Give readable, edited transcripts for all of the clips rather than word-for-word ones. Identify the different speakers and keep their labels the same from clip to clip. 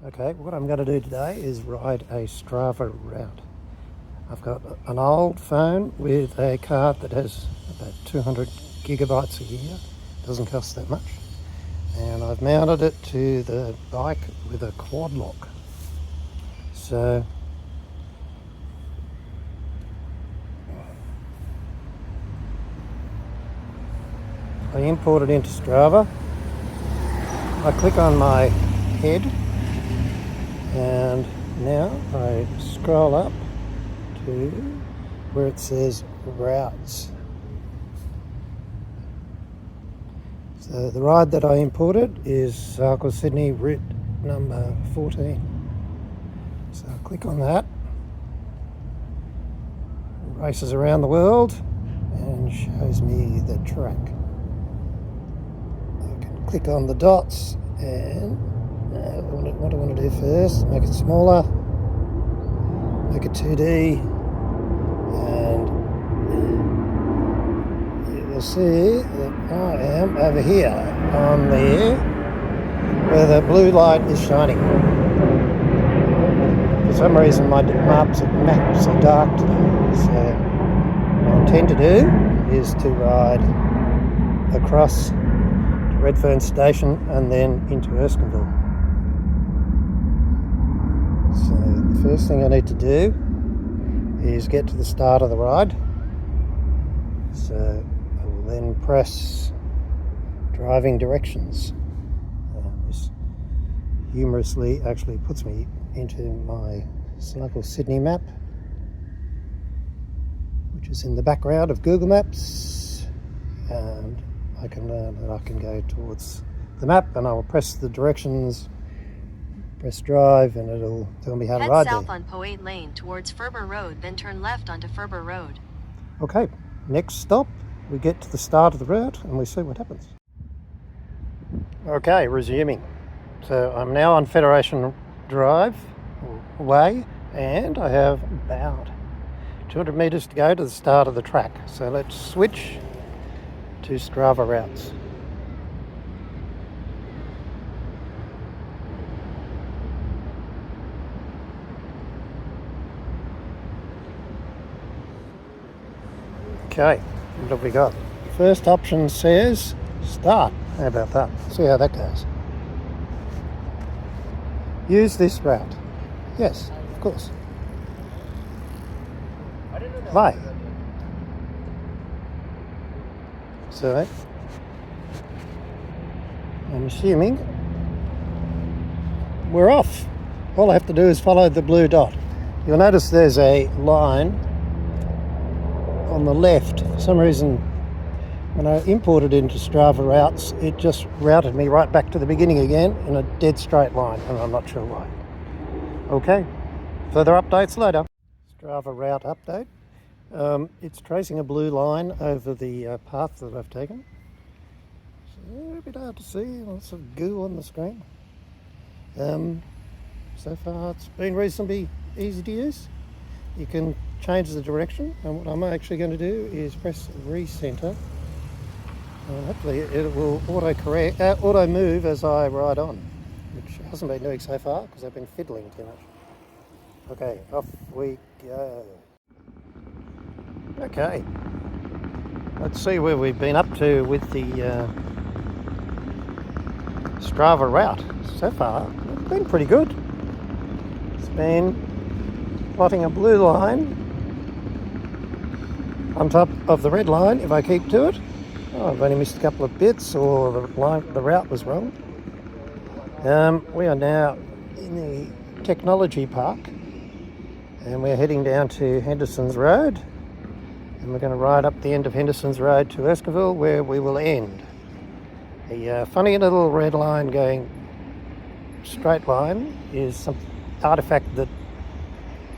Speaker 1: Okay, what I'm going to do today is ride a Strava route. I've got an old phone with a card that has about 200 gigabytes a year. Doesn't cost that much. And I've mounted it to the bike with a quad lock. So I import it into Strava. I click on my head and now I scroll up to where it says routes. So the ride that I imported is CycleSydney route number 14. So I click on that. It races around the world and shows me the track. I can click on the dots and what I want to do first, make it smaller, make it 2D, and you will see that I am over here on the where the blue light is shining. For some reason my maps are dark today, so what I intend to do is to ride across to Redfern Station and then into Erskineville. So the first thing I need to do is get to the start of the ride. So I will then press driving directions. This humorously actually puts me into my CycleSydney map, which is in the background of Google Maps, and I can learn that I can go towards the map, and I will press the directions. Press drive and it'll tell me how to ride there.
Speaker 2: Head south on Poate Lane towards Ferber Road, then turn left onto Ferber Road.
Speaker 1: Okay, next stop, we get to the start of the route and we see what happens. Okay, resuming. So I'm now on Federation Drive, or Way, and I have about 200 metres to go to the start of the track. So let's switch to Strava routes. Okay, what have we got? First option says start. How about that? See how that goes. Use this route. Yes, of course. Play. So, I'm assuming we're off. All I have to do is follow the blue dot. You'll notice there's a line on the left. For some reason, when I imported into Strava routes, it just routed me right back to the beginning again in a dead straight line, and I'm not sure why. Okay, further updates later. Strava route update. It's tracing a blue line over the path that I've taken. It's a bit hard to see, lots of goo on the screen. So far it's been reasonably easy to use. You can change the direction, and what I'm actually going to do is press recenter. Hopefully it will auto move as I ride on, which hasn't been doing so far because I've been fiddling too much. Okay, off we go. Okay, let's see where we've been up to with the Strava route. So far, it's been pretty good. It's been plotting a blue line on top of the red line if I keep to it. Oh, I've only missed a couple of bits, or the route was wrong. We are now in the technology park and we're heading down to Henderson's Road, and we're going to ride up the end of Henderson's Road to Erskineville, where we will end. The funny little red line going straight line is some artifact that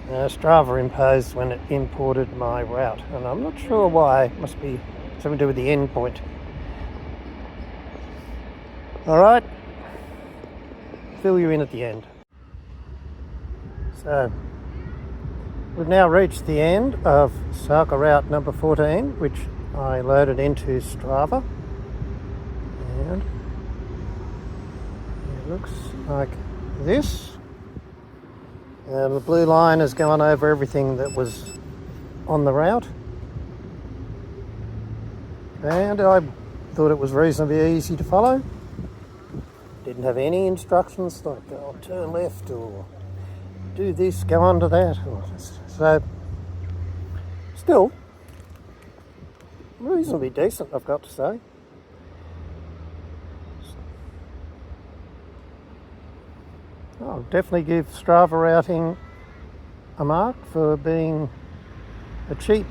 Speaker 1: Strava imposed when it imported my route, and I'm not sure why. It must be something to do with the end point. Alright, fill you in at the end. So, we've now reached the end of cycle route number 14, which I loaded into Strava, and it looks like this. The blue line has gone over everything that was on the route, and I thought it was reasonably easy to follow. Didn't have any instructions like, oh, turn left or do this, go on to that. So, still, reasonably decent, I've got to say. I'll definitely give Strava routing a mark for being a cheap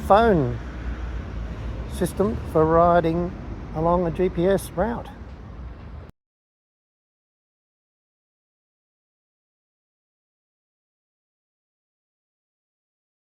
Speaker 1: phone system for riding along a GPS route.